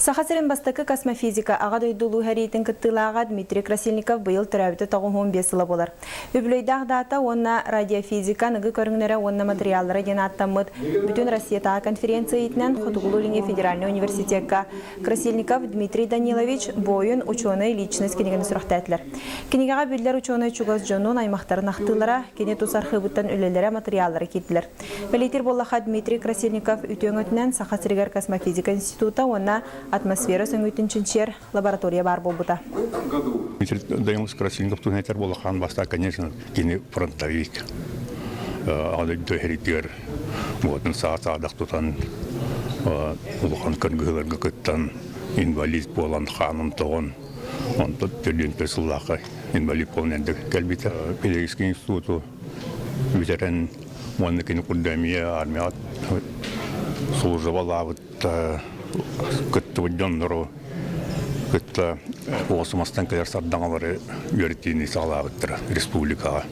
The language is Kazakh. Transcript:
Сахасырын бастакы космофизика аға дойдулу хәритін кыттылаға Дмитрий Красильников бұйыл түрәбіті тоғын 15 сылы болар. Өбілөйдақ дата онна радиофизика нығы көріңнері онна материаллары ден аттамыд бүтін Россиятаға конференция етінен Хутугулулинге федеральный университетка. Красильников Дмитрий Данилович бойын ученый личность кенегені сұрақта әтілер. Кенегеға білдер ученый чугаз жонун аймақтарын ақтылара, кене тусархы бұттан өлелері материаллары кетілер. Белетер болаға Дмитрий Красильников үтен өтінен Сахасырыгар космофизика института онна атмосфера сөңгүтіншінчер лаборатория бар болбута. Дмитрий Данилович Красильников тугнетер болақан баста, конечно, кене фронтовик. Ады дөһеритер, вот саадақ тутан, улақан көнгілерге күттан, инвалид болан ханым тоғын, он тут төлен персулақы инвалид болан әнді кәлбеті. Педагогический институту ветеран, оны кені курдамия, армият, служывала күтті өдденлеру, күтті оғысымастан кәдер сардаңалары үйретейіне сағалағыттыр республикаға.